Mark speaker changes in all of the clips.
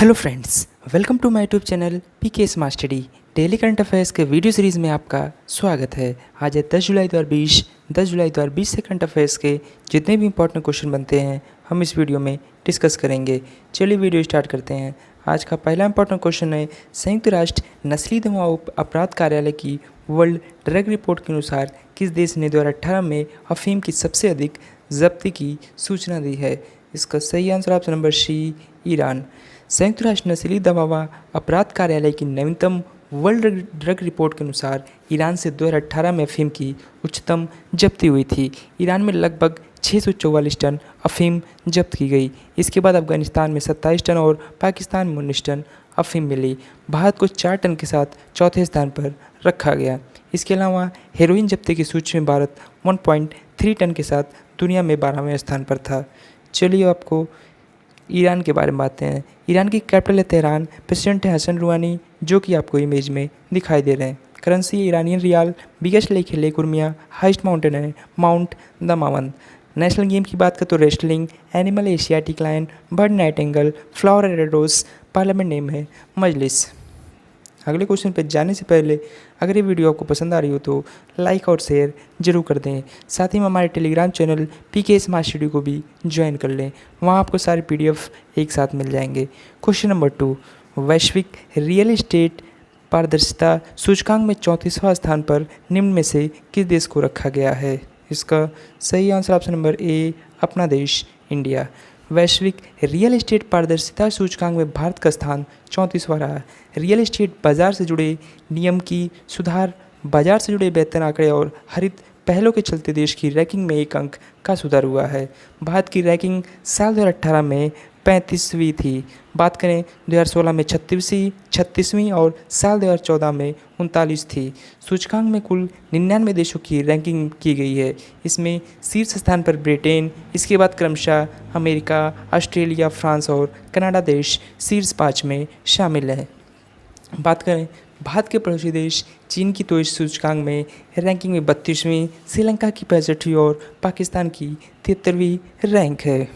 Speaker 1: Hello friends, welcome to my YouTube channel PK smart study. Daily current affairs के video series में आपका स्वागत है। आज है 10 जुलाई 2020 से करंट अफेयर्स के जितने भी इंपॉर्टेंट क्वेश्चन बनते हैं हम इस वीडियो में डिस्कस करेंगे। चलिए वीडियो स्टार्ट करते हैं। आज का पहला इंपॉर्टेंट क्वेश्चन है, संयुक्त राष्ट्र नस्ली दवा अपराध कार्यालय की वर्ल्ड ड्रग रिपोर्ट के अनुसार किस देश ने 2018 में अफीम की सबसे अधिक जब्ती की सूचना दी है? इसका सही answer option number C, Iran. संयुक्त राष्ट्र नस्ली दवा अपराध कार्यालय की नवीनतम वर्ल्ड ड्रग रिपोर्ट के अनुसार ईरान से 2018 में अफीम की उच्चतम जब्ती हुई थी। ईरान में लगभग 644 टन अफीम जब्त की गई। इसके बाद अफगानिस्तान में 27 टन और पाकिस्तान में 19 टन अफीम मिली। भारत को 4 टन के साथ चौथे स्थान पर रखा गया। इसके अलावा हेरोइन जब्ती की सूची में भारत 1.3 टन के साथ दुनिया में 12वें स्थान पर था। चलिए आपको ईरान के बारे में बातें हैं। ईरान की कैपिटल है तेहरान। प्रेसिडेंट है हसन रूहानी, जो कि आपको इमेज में दिखाई दे रहे हैं। करेंसी है ईरानियन रियाल। बिगेस्ट लेक है लेक उर्मिया। हाइस्ट माउंटेन है माउंट दमावंद। नेशनल गेम की बात करें तो wrestling. Animal Asiatic lion. Bird nightingale. Flower red rose. Parliament name है मजलिस। अगले क्वेश्चन पर जाने से पहले अगर ये वीडियो आपको पसंद आ रही हो तो लाइक और शेयर जरूर कर दें। साथ ही में हमारे Telegram channel PK smart study को भी ज्वाइन कर लें। वहाँ आपको सारे पीडीएफ एक साथ मिल जाएंगे। क्वेश्चन नंबर 2, वैश्विक रियल एस्टेट पारदर्शिता सूचकांक में 34वां स्थान पर निम्न में से किस देश को रखा गया है? इसका सही आंसर ऑप्शन नंबर ए, अपना देश इंडिया। वैश्विक रियल एस्टेट पारदर्शिता सूचकांक में भारत का स्थान 34वां रहा। रियल एस्टेट बाजार से जुड़े नियम की सुधार, बाजार से जुड़े बेहतर आंकड़े और हरित पहलों के चलते देश की रैंकिंग में 1 अंक का सुधार हुआ है। भारत की रैंकिंग साल 2018 में 35वीं थी। बात करें 2016 में 36वीं और साल 2014 में 39 थी। सूचकांक में कुल 99 देशों की रैंकिंग की गई है। इसमें शीर्ष स्थान पर ब्रिटेन, इसके बाद क्रमशः अमेरिका, ऑस्ट्रेलिया, फ्रांस और कनाडा देश शीर्ष 5 में शामिल हैं। बात करें भारत के पड़ोसी देश चीन की तो इस सूचकांक में रैंकिंग में 32वीं, श्रीलंका की 65वीं और पाकिस्तान की 73वीं रैंक है।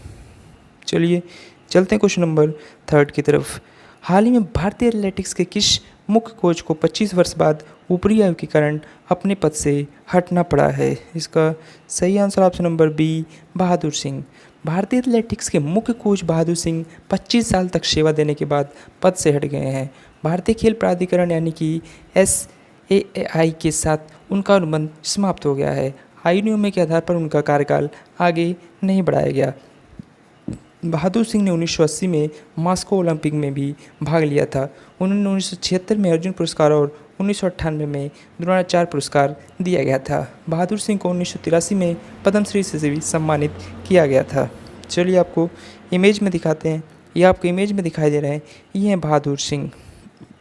Speaker 1: चलिए चलते हैं क्वेश्चन नंबर 3 की तरफ। हाल ही में भारतीय एथलेटिक्स के किस मुख्य कोच को 25 वर्ष बाद ऊपरी आयु के कारण अपने पद से हटना पड़ा है? इसका सही answer option number B, Bahadur Singh. भारतीय एथलेटिक्स के मुख्य कोच बहादुर सिंह 25 साल तक सेवा देने के बाद पद से हट गए हैं। भारतीय खेल प्राधिकरण यानी कि SAI के साथ उनका अनुबंध समाप्त हो गया है। आयु नियमों के आधार पर उनका कार्यकाल आगे नहीं बढ़ाया गया। बहादुर सिंह ने 1980 में मॉस्को ओलंपिक में भी भाग लिया था। उन्होंने 1976 में अर्जुन पुरस्कार और 1998 में द्रोणाचार्य पुरस्कार दिया गया था। बहादुर सिंह को 1983 में पद्मश्री से भी सम्मानित किया गया था। चलिए आपको इमेज में दिखाते हैं। ये आपको इमेज में दिखाई दे रहे हैं, ये हैं बहादुर सिंह।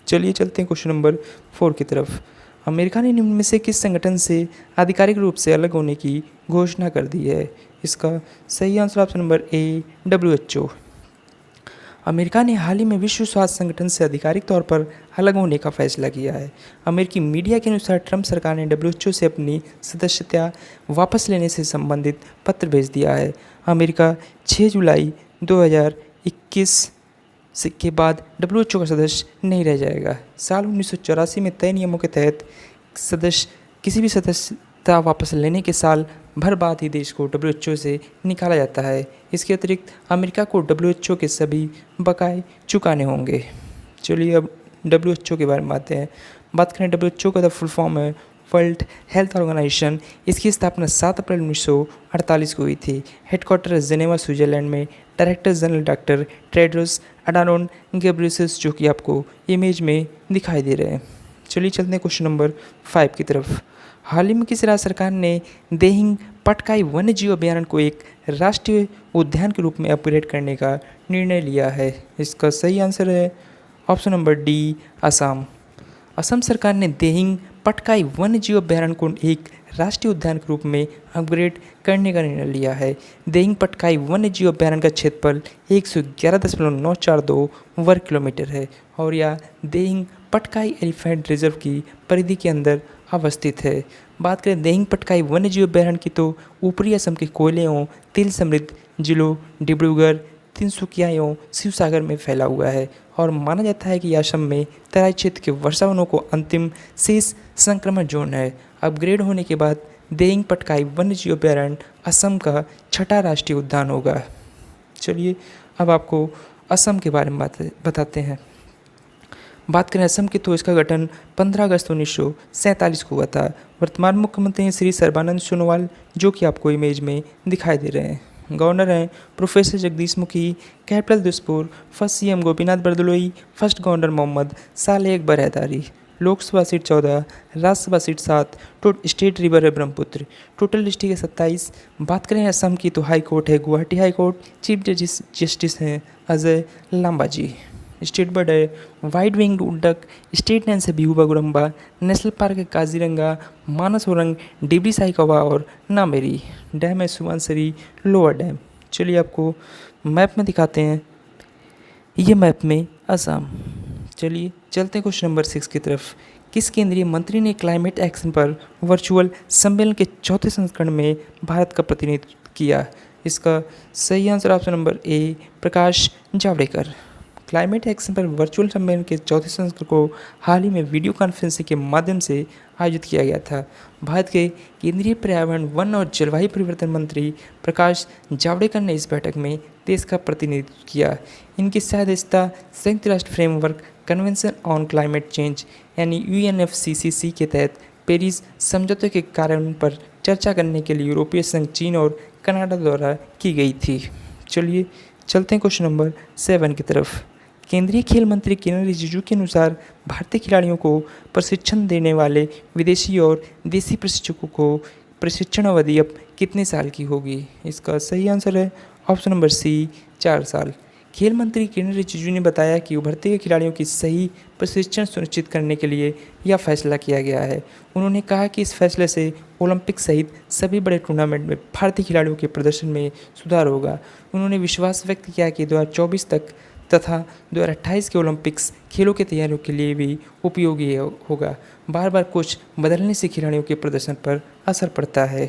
Speaker 1: चलिए चलते हैं क्वेश्चन नंबर 4 की तरफ। अमेरिका ने निम्न में से किस संगठन से आधिकारिक रूप से अलग होने की घोषणा कर दी है? इसका सही answer option number A, WHO। America ने हाल ही में विश्व स्वास्थ्य संगठन से आधिकारिक तौर पर अलग होने का फैसला किया है। अमेरिकी मीडिया के अनुसार ट्रंप सरकार ने WHO से अपनी सदस्यता वापस लेने से संबंधित पत्र भेज दिया है। अमेरिका 6 जुलाई 2021 के बाद WHO का सदस्य नहीं रह जाएगा। साल 1984 में तय नियमों के तहत किसी भी सदस्यता वापस लेने के साल भर बाद ही देश को WHO से निकाला जाता है। इसके अतिरिक्त अमेरिका को WHO के सभी बकाए चुकाने होंगे। चलिए अब WHO के बारे में बात करें। WHO का फुल फॉर्म है वर्ल्ड हेल्थ ऑर्गेनाइजेशन। इसकी स्थापना 7 अप्रैल 1948 को हुई थी। हेडक्वार्टर जेनेवा, स्विट्जरलैंड में। Director general doctor Tedros Adhanom Ghebreyesus, जो कि आपको इमेज में दिखाई दे रहे हैं। चलिए चलते हैं क्वेश्चन नंबर 5 की तरफ। हाल ही में किस राज्य सरकार ने देहिंग पटकाई वन्य जीव अभयारण्य को एक राष्ट्रीय उद्यान के रूप में अपग्रेड करने का निर्णय लिया है? इसका सही आंसर है option number D, Assam. Assam सरकार ने देहिंग पटकाई वन्य जीव अभयारण्य को एक राष्ट्रीय उद्यान के रूप में अपग्रेड करने का निर्णय लिया है। देहिंग पटकाई वन्य जीव अभयारण्य का क्षेत्रफल 111.942 वर्ग किलोमीटर है और यह देहिंग पटकाई एलिफेंट रिजर्व की परिधि के अंदर अवस्थित है। बात करें देहिंग पटकाई वन्य जीव अभयारण्य की तो ऊपरी असम के कोयले एवं तेल समृद्ध जिलों डिब्रूगढ़, तिनसुकिया एवं शिवसागर में फैला हुआ है और माना जाता है कि असम में तराई क्षेत्र के वर्षावनों को अंतिम शेष संक्रमण जोन है। अपग्रेड होने के बाद देइंग पटकाई वन्यजीव अभयारण्य असम का छठा राष्ट्रीय उद्यान होगा। चलिए अब आपको असम के बारे में बताते हैं। बात करें असम की तो इसका गठन 15 अगस्त 1947 को हुआ था। वर्तमान मुख्यमंत्री हैं श्री सर्बानंद सोनोवाल, जो कि आपको इमेज में दिखाई दे रहे हैं। गवर्नर हैं professor Jagdish Mukhi. Capital Dispur. First CM Gopinath Bordoloi. First governor Mohammad Saleh Akbar Hydari. Lok Sabha seat 14, Rajya Sabha seat 7, state river है ब्रह्मपुत्र। टोटल डिस्ट्रिक्ट है 27। बात करें असम की तो हाई कोर्ट है Guwahati high court. Chief justice हैं अजय लांबाजी। स्टेट बर्ड है वाइड विंग्ड उड्डक। स्टेट डांस है बिहू बागुरम्बा। नेशनल पार्क है काजीरंगा, मानस ओरंग, डिब्री साहिकवा और नामेरी। डैम है सुबनसिरी लोअर डैम। चलिए आपको मैप में दिखाते हैं। ये मैप में असम। चलिए चलते हैं क्वेश्चन नंबर 6 की तरफ। किस केंद्रीय मंत्री ने क्लाइमेट एक्शन पर वर्चुअल सम्मेलन के चौथे संस्करण में भारत का प्रतिनिधित्व किया? इसका सही आंसर ऑप्शन नंबर ए प्रकाश जावड़ेकर। क्लाइमेट एक्शन पर वर्चुअल सम्मेलन के चौथे संस्करण को हाल ही में वीडियो कॉन्फ्रेंसिंग के माध्यम से आयोजित किया गया था। भारत के केंद्रीय पर्यावरण, वन और जलवायु परिवर्तन मंत्री प्रकाश जावड़ेकर ने इस बैठक में देश का प्रतिनिधित्व किया। इनकी सदस्यता संयुक्त राष्ट्र framework convention on climate change यानी UNFCCC के तहत पेरिस समझौते के कार्यान्वयन पर चर्चा करने के लिए यूरोपीय संघ, चीन और कनाडा द्वारा की गई थी। चलिए चलते हैं क्वेश्चन नंबर 7 की तरफ। केंद्रीय खेल मंत्री किरेन रिजिजू के अनुसार भारतीय खिलाड़ियों को प्रशिक्षण देने वाले विदेशी और देसी प्रशिक्षकों को प्रशिक्षण अवधि अब कितने साल की होगी? इसका सही आंसर है ऑप्शन नंबर सी 4 साल। खेल मंत्री किरेन रिजिजू ने बताया कि उभरते हुए खिलाड़ियों की सही प्रशिक्षण सुनिश्चित करने के लिए यह फैसला किया गया है। उन्होंने कहा कि इस फैसले से ओलंपिक सहित सभी बड़े टूर्नामेंट में भारतीय खिलाड़ियों के प्रदर्शन में सुधार होगा। उन्होंने विश्वास व्यक्त किया कि 2024 तक तथा 2028 के ओलंपिक्स खेलों की तैयारियों के लिए भी उपयोगी होगा। बार बार कोच बदलने से खिलाड़ियों के प्रदर्शन पर असर पड़ता है।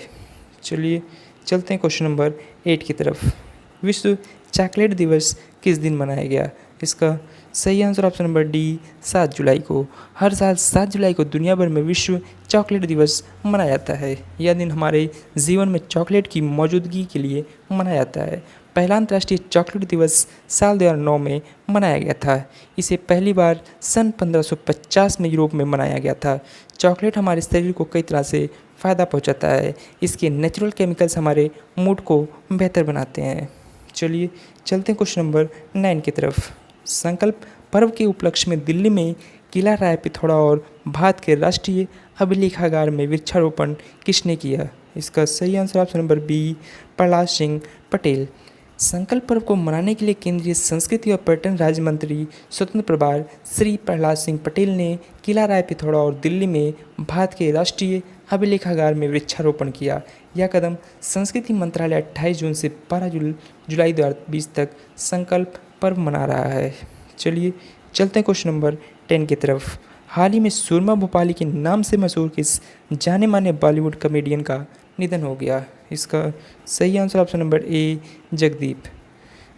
Speaker 1: चलिए चलते हैं क्वेश्चन नंबर 8 की तरफ। विश्व चॉकलेट दिवस किस दिन मनाया गया? इसका सही आंसर ऑप्शन नंबर डी 7 जुलाई को। हर साल 7 जुलाई को दुनिया भर में विश्व चॉकलेट दिवस मनाया जाता है। यह दिन हमारे जीवन में चॉकलेट की मौजूदगी के लिए मनाया जाता है। पहला अंतर्राष्ट्रीय चॉकलेट दिवस साल 2009 में मनाया गया था। इसे पहली बार सन 1550 में यूरोप में मनाया गया था। चॉकलेट हमारे शरीर को कई तरह से फ़ायदा पहुंचाता है। इसके नेचुरल केमिकल्स हमारे मूड को बेहतर बनाते हैं। चलिए चलते हैं क्वेश्चन नंबर 9 की तरफ। संकल्प पर्व के उपलक्ष्य में दिल्ली में किला राय पिथौरा और भारत के राष्ट्रीय अभिलेखागार में वृक्षारोपण किसने किया? इसका सही answer option number B Prahlad Singh Patel. Sankalp Parv को मनाने के लिए केंद्रीय संस्कृति और पर्यटन राज्य मंत्री स्वतंत्र प्रभार श्री प्रहलाद सिंह पटेल ने किला राय पिथौरा और दिल्ली में भारत के राष्ट्रीय अभिलेखागार में वृक्षारोपण किया। यह कदम संस्कृति मंत्रालय 28 जून से 12 जुलाई 2020 तक संकल्प पर्व मना रहा है। चलिए चलते हैं क्वेश्चन नंबर 10 की तरफ। हाल ही में सुरमा भोपाली के नाम से मशहूर किस जाने माने बॉलीवुड कॉमेडियन का निधन हो गया? इसका सही आंसर ऑप्शन नंबर ए जगदीप।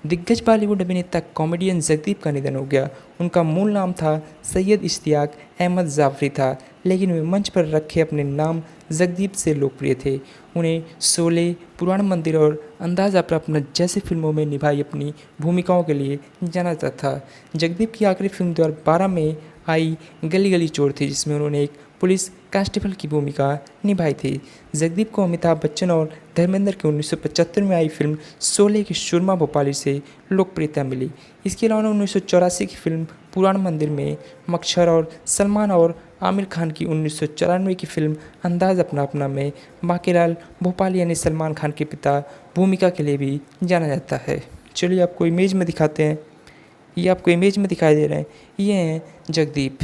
Speaker 1: दिग्गज बॉलीवुड अभिनेता कॉमेडियन जगदीप का निधन हो गया। उनका मूल नाम था सैयद इश्तियाक अहमद जाफरी था, लेकिन वे मंच पर रखे अपने नाम जगदीप से लोकप्रिय थे। उन्हें शोले, पुराण मंदिर और अंदाज अपना जैसी फिल्मों में निभाई अपनी भूमिकाओं के लिए जाना जाता था। जगदीप की आखिरी फिल्म 2012 में आई गली गली चोर थी, जिसमें उन्होंने एक पुलिस कांस्टेबल की भूमिका निभाई थी। जगदीप को अमिताभ बच्चन और धर्मेंद्र की 1975 में आई फिल्म शोले की सुरमा भोपाली से लोकप्रियता मिली। इसके अलावा 1984 की फिल्म पुराण मंदिर में मक्सर और सलमान और आमिर खान की 1994 की फिल्म अंदाज अपना अपना में बांकेलाल भोपाली यानी सलमान खान के पिता भूमिका के लिए भी जाना जाता है। चलिए आपको इमेज में दिखाते हैं। ये आपको इमेज में दिखाई दे रहे हैं, ये हैं जगदीप,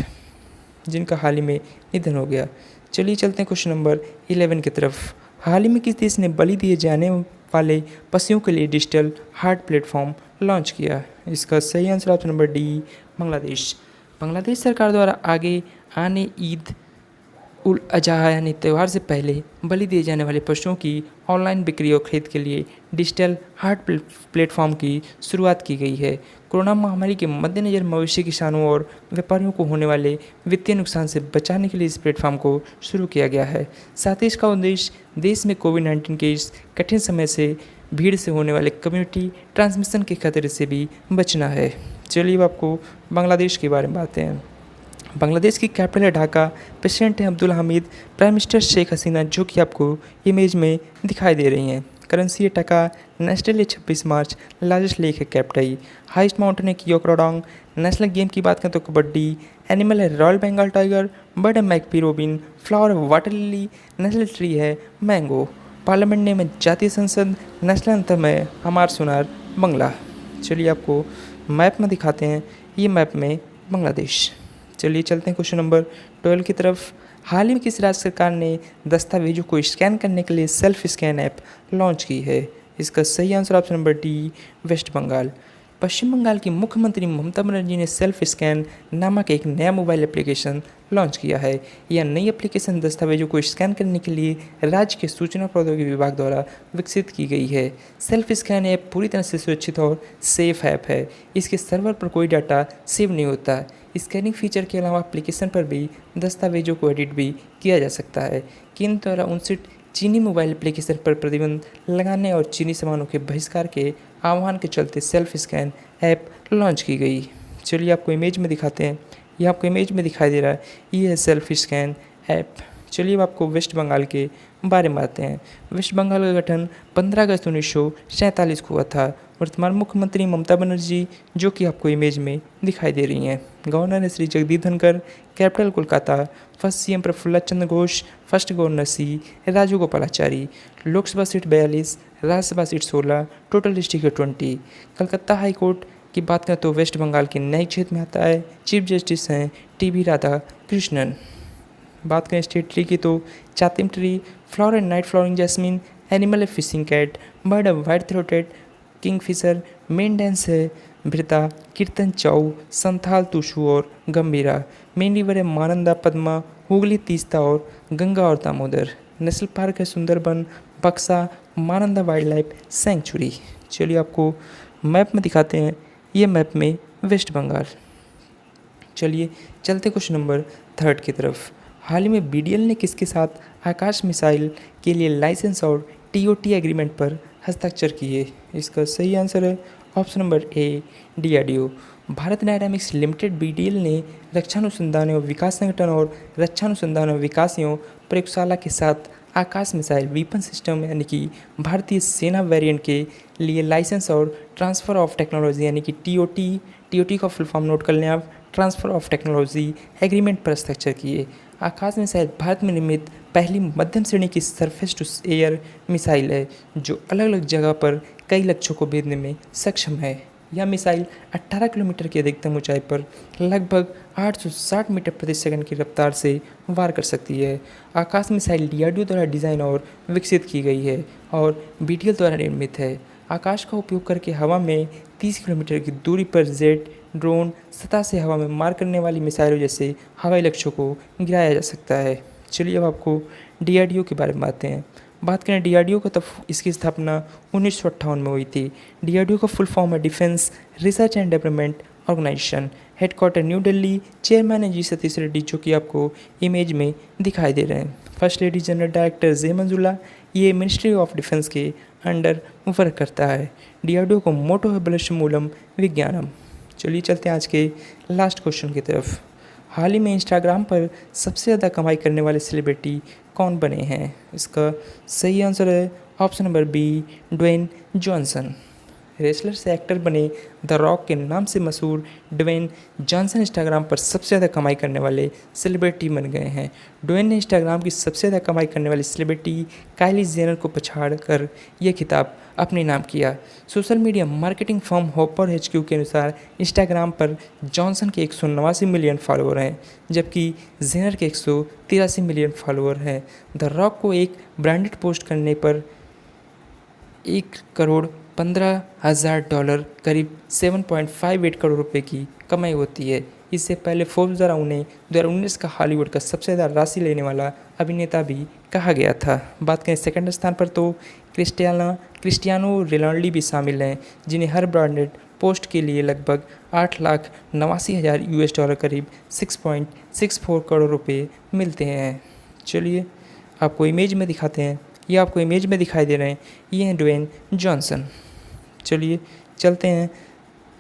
Speaker 1: जिनका हाल ही में निधन हो गया। चलिए चलते हैं क्वेश्चन नंबर 11 की तरफ। हाल ही में किस देश ने बलि दिए जाने वाले पशुओं के लिए डिजिटल हार्ट प्लेटफॉर्म लॉन्च किया? इसका सही answer option number D Bangladesh. Bangladesh सरकार द्वारा आगे आने ईद उल अज़हा यानी त्यौहार से पहले बलि दिए जाने वाले पशुओं की ऑनलाइन बिक्री और खरीद के लिए डिजिटल हाट प्लेटफॉर्म की शुरुआत की गई है। कोरोना महामारी के मद्देनज़र मवेशी किसानों और व्यापारियों को होने वाले वित्तीय नुकसान से बचाने के लिए इस प्लेटफॉर्म को शुरू किया गया है। साथ ही इसका उद्देश्य देश में कोविड-19 के इस कठिन समय से भीड़ से होने वाले कम्युनिटी ट्रांसमिशन के खतरे से भी बचना है। चलिए अब आपको बांग्लादेश के बारे में बातें हैं। बांग्लादेश की कैपिटल है ढाका। प्रेसिडेंट हैं अब्दुल हामिद। प्राइम मिनिस्टर शेख हसीना, जो कि आपको इमेज में दिखाई दे रही हैं। करेंसी है टका। नेशनल है 26 मार्च। लार्जेस्ट लेक है कैप्टाई। हाइस्ट माउंटेन है कियोक्रोडोंग। नेशनल गेम की बात करें तो कबड्डी। एनिमल है रॉयल बंगाल टाइगर। बर्ड है मैकपी रोबिन। फ्लावर है वाटर लिली। नेशनल ट्री है मैंगो। पार्लियामेंट नेम है जातीय संसद। नेशनल एंथम है हमार सुनार बंगला। चलिए आपको मैप में दिखाते हैं, ये मैप में बांग्लादेश। चलिए चलते हैं क्वेश्चन नंबर 12 की तरफ। हाल ही में किस राज्य सरकार ने दस्तावेजों को स्कैन करने के लिए सेल्फ स्कैन ऐप लॉन्च की है? इसका सही answer option number D, West Bengal. Paschim Bengal की मुख्यमंत्री ममता बनर्जी ने सेल्फ स्कैन नामक एक नया मोबाइल एप्लीकेशन लॉन्च किया है। यह नई एप्लीकेशन दस्तावेजों को स्कैन करने के लिए राज्य के सूचना प्रौद्योगिकी विभाग द्वारा विकसित की गई है। सेल्फ स्कैन ऐप पूरी तरह से सुरक्षित और सेफ ऐप है। इसके सर्वर पर कोई डाटा सेव नहीं होता। स्कैनिंग फीचर के अलावा एप्लीकेशन पर भी दस्तावेजों को एडिट भी किया जा सकता है। केंद्र द्वारा 59 चीनी मोबाइल एप्लीकेशन पर प्रतिबंध लगाने और चीनी सामानों के बहिष्कार के आह्वान के चलते सेल्फ स्कैन ऐप लॉन्च की गई। चलिए आपको इमेज में दिखाते हैं, ये आपको इमेज में दिखाई दे रहा है, ये है सेल्फ स्कैन ऐप। चलिए अब आपको वेस्ट बंगाल के बारे में आते हैं। वेस्ट बंगाल का गठन 15 अगस्त 1947 को हुआ था। वर्तमान मुख्यमंत्री ममता बनर्जी, जो कि आपको इमेज में दिखाई दे रही हैं। गवर्नर है Shri Jagdeep Dhankhar. Capital Kolkata. First CM Prafulla Chandra Ghosh. First governor C Rajagopalachari. Lok Sabha seat 42, Rajya Sabha seat 16, total district है 20। कलकत्ता हाई कोर्ट की बात करें तो वेस्ट बंगाल के न्यायिक क्षेत्र में आता है। चीफ जस्टिस हैं टीबी राधा कृष्णन। बात करें स्टेट ट्री की तो chatim tree. Flower and night flowering jasmine. Animal है फिशिंग कैट। बर्ड है white throated kingfisher. Main dance है भृता, कीर्तन चाऊ, संथाल तुशु और गंभीरा। मेन रिवर है मानंदा, पद्मा, हुगली, तीस्ता और गंगा और दामोदर। नेशनल पार्क है सुंदरबन, बक्सा, मानंदा वाइल्ड लाइफ सेंचुरी। चलिए आपको मैप में दिखाते हैं, ये मैप में वेस्ट बंगाल। चलिए चलते क्वेश्चन नंबर 3 की तरफ। हाल ही में बीडीएल ने किसके साथ आकाश मिसाइल के लिए लाइसेंस और टीओटी एग्रीमेंट पर हस्ताक्षर किए? इसका सही आंसर है ऑप्शन नंबर ए, DRDO. Bharat dynamics limited BDL ने रक्षा अनुसंधान एवं विकास संगठन और रक्षा अनुसंधान एवं विकास एवं प्रयोगशाला के साथ आकाश मिसाइल वीपन सिस्टम यानी कि भारतीय सेना वेरिएंट के लिए लाइसेंस और ट्रांसफ़र ऑफ टेक्नोलॉजी यानी कि टीओटी का फुल फॉर्म नोट कर लें आप, ट्रांसफ़र ऑफ टेक्नोलॉजी एग्रीमेंट पर हस्ताक्षर किए। आकाश मिसाइल भारत में निर्मित पहली मध्यम श्रेणी की सरफेस टू एयर मिसाइल है, जो अलग अलग जगह पर कई लक्ष्यों को भेदने में सक्षम है। यह मिसाइल 18 किलोमीटर की अधिकतम ऊंचाई पर लगभग 860 मीटर प्रति सेकंड की रफ्तार से वार कर सकती है। आकाश मिसाइल डीआरडीओ द्वारा डिज़ाइन और विकसित की गई है और बीडीएल द्वारा निर्मित है। आकाश का उपयोग करके हवा में 30 किलोमीटर की दूरी पर जेट, ड्रोन, सतह से हवा में मार करने वाली मिसाइलों जैसे हवाई लक्ष्यों को गिराया जा सकता है। चलिए अब आपको डीआरडीओ के बारे में बात करें डीआरडीओ को, तब इसकी स्थापना 1958 में हुई थी। डीआरडीओ का फुल फॉर्म है Defence Research and Development Organisation. Headquarter New Delhi. Chairman है जी सतीश रेड्डी, जो कि आपको इमेज में दिखाई दे रहे हैं। फर्स्ट लेडी जनरल डायरेक्टर जे मंजुला, ये मिनिस्ट्री ऑफ डिफेंस के अंडर वर्क करता है। डीआरडीओ को मोटो है बलश्य मूलम विज्ञानम। चलिए चलते हैं आज के लास्ट क्वेश्चन की तरफ। हाल ही में इंस्टाग्राम पर सबसे ज़्यादा कमाई करने वाले सेलिब्रिटी कौन बने हैं? इसका सही आंसर है option number B, Dwayne Johnson. Wrestler से एक्टर बने द रॉक के नाम से मशहूर ड्वेन जॉनसन इंस्टाग्राम पर सबसे ज़्यादा कमाई करने वाले सेलिब्रिटी बन गए हैं। ड्वेन ने इंस्टाग्राम की सबसे ज़्यादा कमाई करने वाली सेलिब्रिटी काइली जेनर को पछाड़ कर यह खिताब अपने नाम किया। Social media marketing firm hopper HQ के अनुसार इंस्टाग्राम पर जॉनसन के 189 मिलियन फॉलोअर हैं, जबकि जेनर के 183 मिलियन फॉलोअर हैं। द रॉक को एक ब्रांडेड पोस्ट करने पर $1,15,000 करीब 7.58 करोड़ रुपए की कमाई होती है। इससे पहले फोर्ब्स द्वारा उन्हें 2019 का हॉलीवुड का सबसे ज़्यादा राशि लेने वाला अभिनेता भी कहा गया था। बात करें सेकंड स्थान पर तो क्रिस्टियानो रोनाल्डो भी शामिल हैं, जिन्हें हर ब्रांडेड पोस्ट के लिए लगभग 8,89,000 US डॉलर करीब 6.64 करोड़ रुपए मिलते हैं। चलिए आपको इमेज में दिखाते हैं, ये आपको इमेज में दिखाई दे रहे हैं, ये हैं ड्वेन जॉनसन। चलिए चलते हैं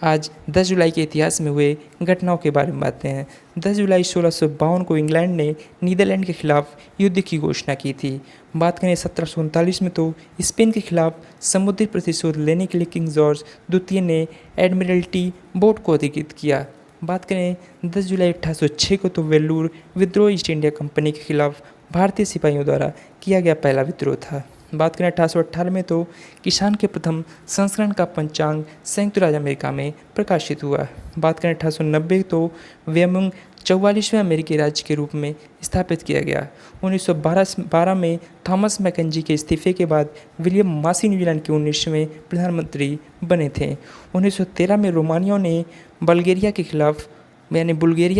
Speaker 1: आज 10 जुलाई के इतिहास में हुए घटनाओं के बारे में बातें हैं। 10 जुलाई 1652 को इंग्लैंड ने नीदरलैंड के खिलाफ युद्ध की घोषणा की थी। बात करें 1739 में तो स्पेन के खिलाफ समुद्री प्रतिशोध लेने के लिए किंग जॉर्ज द्वितीय ने एडमिरल्टी बोर्ड को अधिकृत किया। बात करें 10 जुलाई 1806 को तो वेल्लूर विद्रोह ईस्ट इंडिया कंपनी के खिलाफ भारतीय सिपाहियों द्वारा किया गया पहला विद्रोह था। बात करें 1818 में तो किसान के प्रथम संस्करण का पंचांग संयुक्त राज्य अमेरिका में प्रकाशित हुआ। बात करें 1890 तो व्यमुंग 44वें अमेरिकी राज्य के रूप में स्थापित किया गया। 1912 में थॉमस मैकेंजी के इस्तीफे के बाद विलियम मासी न्यूजीलैंड के 19वें प्रधानमंत्री बने थे। 1913 में रोमानिया ने बुल्गारिया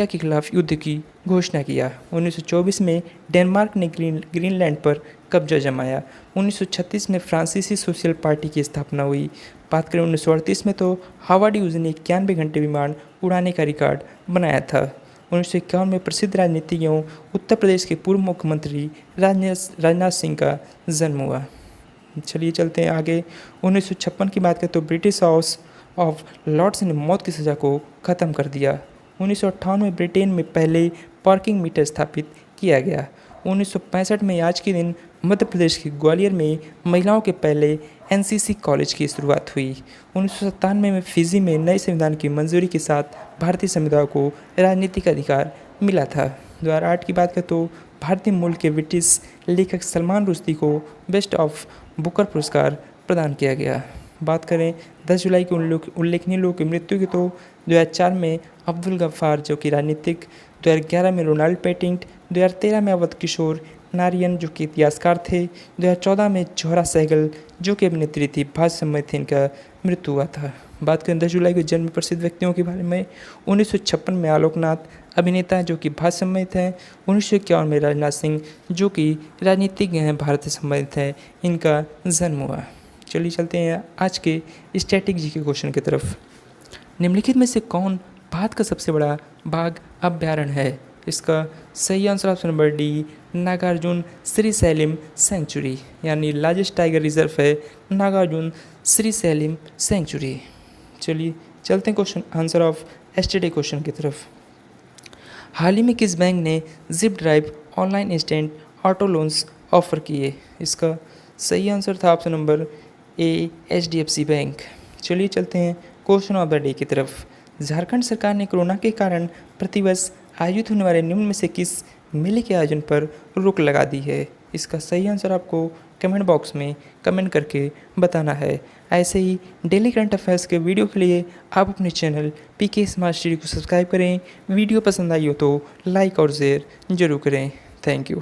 Speaker 1: के खिलाफ युद्ध की घोषणा किया। 1924 में डेनमार्क ने ग्रीनलैंड पर कब्जा जमाया। 1936 में फ्रांसीसी सोशल पार्टी की स्थापना हुई। बात करें 1938 में तो हावर्ड ह्यूज ने 91 घंटे विमान उड़ाने का रिकॉर्ड बनाया था। 1951 में प्रसिद्ध राजनीतिज्ञ एवं उत्तर प्रदेश के पूर्व मुख्यमंत्री राजनाथ सिंह का जन्म हुआ। चलिए चलते हैं आगे। 1956 की बात करें तो ब्रिटिश हाउस ऑफ लॉर्ड्स ने मौत की सज़ा को ख़त्म कर दिया। 1958 में ब्रिटेन में पहले पार्किंग मीटर स्थापित किया गया। 1965 में आज के दिन मध्य प्रदेश के ग्वालियर में महिलाओं के पहले एनसीसी कॉलेज की शुरुआत हुई। 1997 में फिजी में नए संविधान की मंजूरी के साथ भारतीय समुदाय को राजनीतिक अधिकार मिला था। 2008 की बात करें तो भारतीय मूल के ब्रिटिश लेखक सलमान रुश्दी को बेस्ट ऑफ बुकर पुरस्कार प्रदान किया गया। बात करें 10 जुलाई के उल्लेखनीय लोगों की मृत्यु की तो 2004 में अब्दुल गफ्फार जो कि राजनीतिक, 2011 में रोनाल्ड पेटिंट, 2013 में अवध किशोर नारायण जो कि इतिहासकार थे, 2014 में जोहरा सहगल जो कि अभिनेत्री थी, भाष्य समय थे, इनका मृत्यु हुआ था। बात करें 10 जुलाई को जन्म प्रसिद्ध व्यक्तियों के बारे में 1956 में आलोकनाथ अभिनेता जो कि भाष्य सम्मानित हैं। 1951 में राजनाथ सिंह जो कि राजनीतिज्ञ हैं, भारत से संबंधित हैं, इनका जन्म हुआ। चलिए चलते हैं आज के स्टैटिक जी के क्वेश्चन की तरफ। निम्नलिखित में से कौन भारत का सबसे बड़ा बाघ अभ्यारण्य है? इसका सही answer option number D, Nagarjuna Srisailam sanctuary, यानी लार्जेस्ट टाइगर रिजर्व है नागार्जुन श्रीशैलम सेंचुरी। चलिए चलते हैं question answer of STD question की तरफ। हाल ही में किस बैंक ने zip drive online instant auto loans offer किए? इसका सही आंसर था option number A, HDFC bank. चलिए चलते हैं क्वेश्चन ऑफ द डे की तरफ। झारखंड सरकार ने कोरोना के कारण प्रतिवर्ष आयोजित होने वाले निम्न में से किस मेले के आयोजन पर रोक लगा दी है? इसका सही आंसर आपको कमेंट बॉक्स में कमेंट करके बताना है। ऐसे ही डेली करंट अफेयर्स के वीडियो के लिए आप अपने चैनल PK स्मार्ट स्टडी को सब्सक्राइब करें। वीडियो पसंद आई हो तो लाइक और शेयर जरूर करें। Thank you.